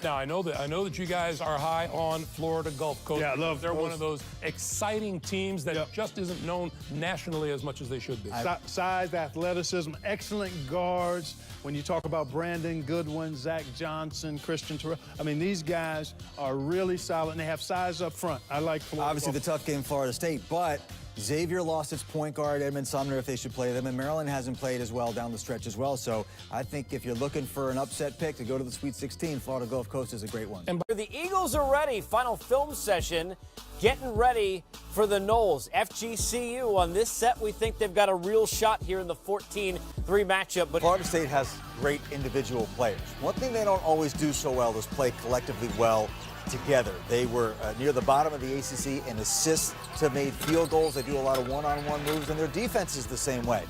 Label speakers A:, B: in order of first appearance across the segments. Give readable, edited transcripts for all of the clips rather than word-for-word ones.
A: Now, I know that you guys are high on Florida Gulf Coast.
B: Yeah, I love
A: They're
B: those.
A: one of those exciting teams that just isn't known nationally as much as they should be.
B: Size, athleticism, excellent guards. When you talk about Brandon Goodwin, Zach Johnson, Christian Terrell, I mean, these guys are really solid, and they have size up front. I like Florida.
C: Obviously, the tough game, Florida State, but Xavier lost its point guard, Edmund Sumner, if they should play them, and Maryland hasn't played as well down the stretch as well. So I think if you're looking for an upset pick to go to the Sweet 16, Florida Gulf Coast is a great one.
D: And the Eagles are ready. Final film session, getting ready for the Knowles. FGCU on this set, we think they've got a real shot here in the 14-3 matchup. But
C: Florida State has great individual players. One thing they don't always do so well is play collectively well together. They were near the bottom of the ACC in assists to made field goals. They do a lot of one-on-one moves, and their defense is the same way.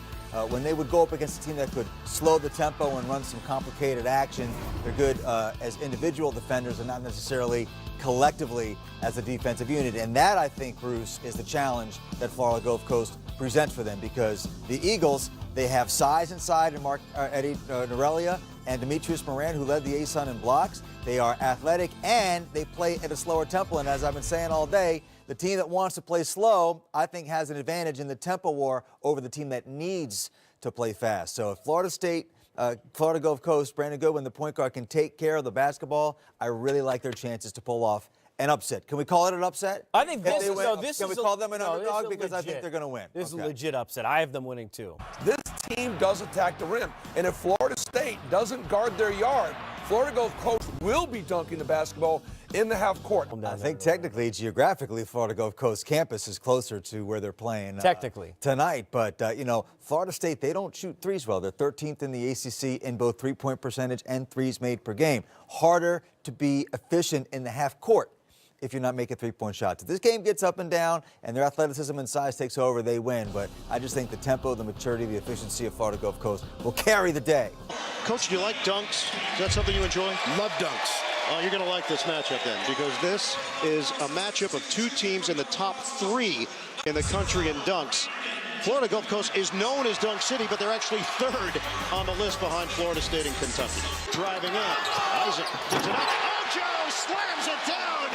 C: When they would go up against a team that could slow the tempo and run some complicated action, they're good as individual defenders and not necessarily collectively as a defensive unit. And that, I think, Bruce, is the challenge that Florida Gulf Coast presents for them, because the Eagles, they have size inside and Eddie Norelia and Demetrius Moran, who led the ASUN in blocks. They are athletic, and they play at a slower tempo. And as I've been saying all day, the team that wants to play slow, I think, has an advantage in the tempo war over the team that needs to play fast. So if Florida State, Florida Gulf Coast, Brandon Goodwin, the point guard, can take care of the basketball, I really like their chances to pull off an upset. Can we call it an upset?
D: I think this is
C: Can we call them an underdog? Because I think they're going to win.
D: This is a legit upset. I have them winning too.
E: This team does attack the rim, and if Florida State doesn't guard their yard, Florida Gulf Coast will be dunking the basketball in the half court.
C: I think technically, geographically, Florida Gulf Coast campus is closer to where they're playing
D: technically
C: tonight. But, you know, Florida State, they don't shoot threes well. They're 13th in the ACC in both three-point percentage and threes made per game. Harder to be efficient in the half court if you're not making three-point shots. If this game gets up and down and their athleticism and size takes over, they win. But I just think the tempo, the maturity, the efficiency of Florida Gulf Coast will carry the day.
F: Coach, do you like dunks? Is that something you enjoy?
G: Love dunks.
F: Oh, you're going to like this matchup then, because this is a matchup of two teams in the top 3 in the country in dunks. Florida Gulf Coast is known as Dunk City, but they're actually 3rd on the list behind Florida State and Kentucky. Driving in, Isaac gives it up. Ojo slams it down.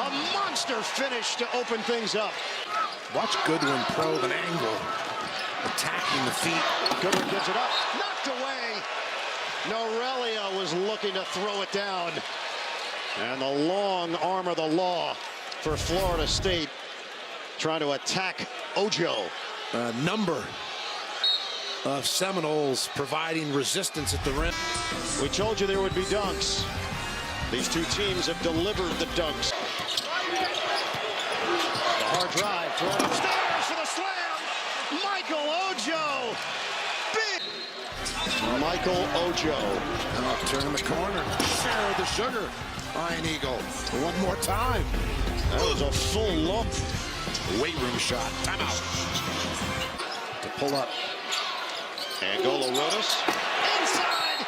F: A monster finish to open things up.
G: Watch Goodwin probe an angle, attacking the feet.
F: Goodwin gives it up, knocked away. Norelia was looking to throw it down. And the long arm of the law for Florida State, trying to attack Ojo.
G: A number of Seminoles providing resistance at the rim.
F: We told you there would be dunks. These two teams have delivered the dunks. The hard drive, thrown upstairs for the slam. Michael Ojo. Big. Michael Ojo.
G: Turn the corner. Share the sugar. Iron Eagle. One more time.
F: That was a full look.
G: Weight room shot. Timeout. To pull up.
F: Angola Rodas. Inside.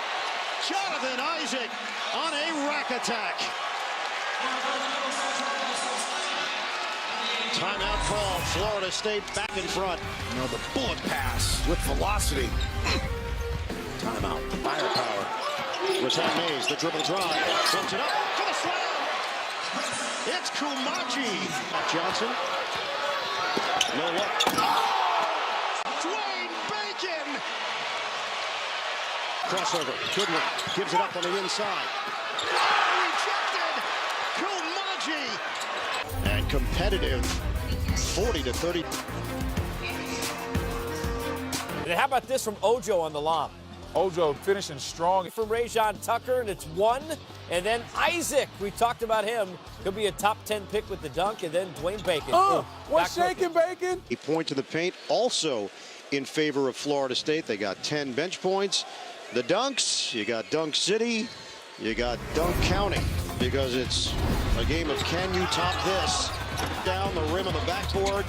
F: Jonathan Isaac on a rack attack. Timeout call. Florida State back in front.
G: You know, the bullet pass with velocity. Timeout. Firepower.
F: Ratan Mays, the dribble drive. Sends it up for the slam. It's Kumaji. Johnson. No look. Dwayne Bacon. Crossover. Goodwin gives it up on the inside. Rejected. Kumaji. And competitive. 40-30.
D: And how about this from Ojo on the lob?
H: Ojo finishing strong.
D: From Rajon Tucker, and it's 1. And then Isaac, we talked about him. He'll be a top 10 pick with the dunk, and then Dwayne Bacon.
H: What's shaking, Bacon?
F: A point to the paint, also in favor of Florida State. They got 10 bench points. The dunks, you got Dunk City, you got Dunk County, because it's a game of can you top this? Down the rim of the backboard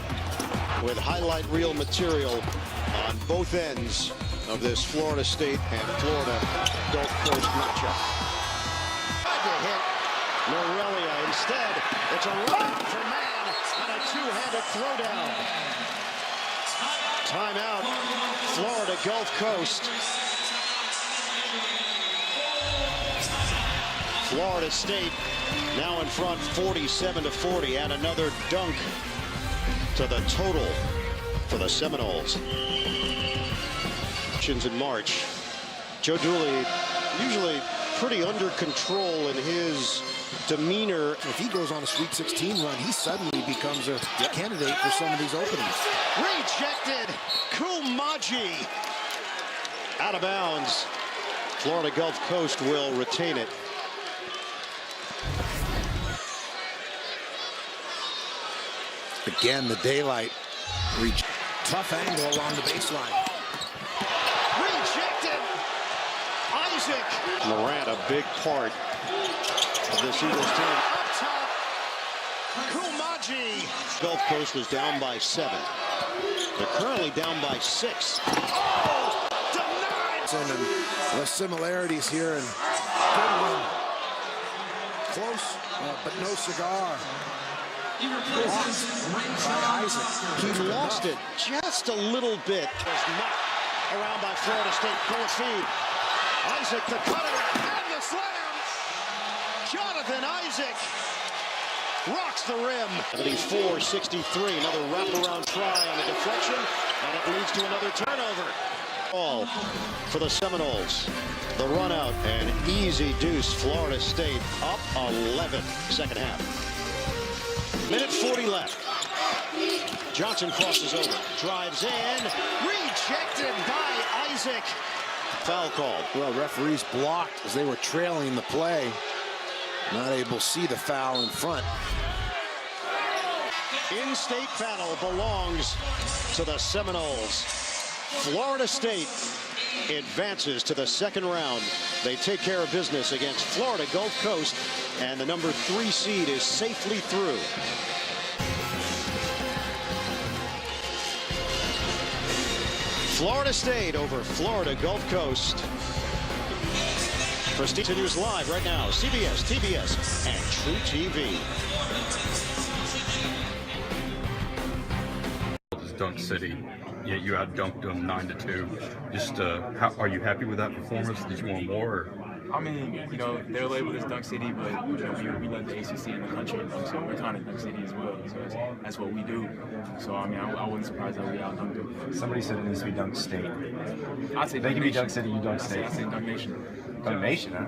F: with highlight reel material on both ends of this Florida State and Florida Gulf Coast matchup. Tried to hit Norelia. Instead, it's a run for man and a two-handed throwdown. Timeout, Florida Gulf Coast. Florida State now in front 47-40, and another dunk to the total for the Seminoles. In March, Joe Dooley usually pretty under control in his demeanor.
G: If he goes on a Sweet 16 run, he suddenly becomes a candidate for some of these openings.
F: Rejected. Kumaji out of bounds. Florida Gulf Coast will retain it.
G: Again, the daylight reach. Tough angle along the baseline.
F: Rejected. Isaac. Morant, a big part of this Eagles team. Up top. Kumaji. Gulf Coast was down by 7. They're currently down by 6. Oh, denied.
G: And less similarities here, and good one. Close, but no cigar. By Isaac.
F: He lost it just a little bit. Was knocked around by Florida State. Full feed. Isaac the cutter and the slam. Jonathan Isaac rocks the rim. 74-63. Another wraparound try on the deflection, and it leads to another turnover. All for the Seminoles. The run out and easy deuce. Florida State up 11. Second half. Minute 40 left. Johnson crosses over, drives in, rejected by Isaac. Foul called.
G: Well, referees blocked as they were trailing the play. Not able to see the foul in front.
F: In-state battle belongs to the Seminoles. Florida State advances to the second round. They take care of business against Florida Gulf Coast, and the number 3 seed is safely through. Florida State over Florida Gulf Coast. Prestige continues live right now. CBS, TBS, and True TV.
I: Dunk City, yet you out-dunked them 9-2. Just, are you happy with that performance? Did you want more? Or?
H: I mean, you know, they're labeled as Dunk City, but you know, we led the ACC in the country, so we're kind of Dunk City as well. So that's what we do. So I mean, I wasn't surprised that we out-dunked them.
J: Somebody said it needs to be Dunk State.
H: I'd say
J: they can be Dunk City, you Dunk State.
H: I'd say Dunk Nation.
J: Dunk Nation, huh?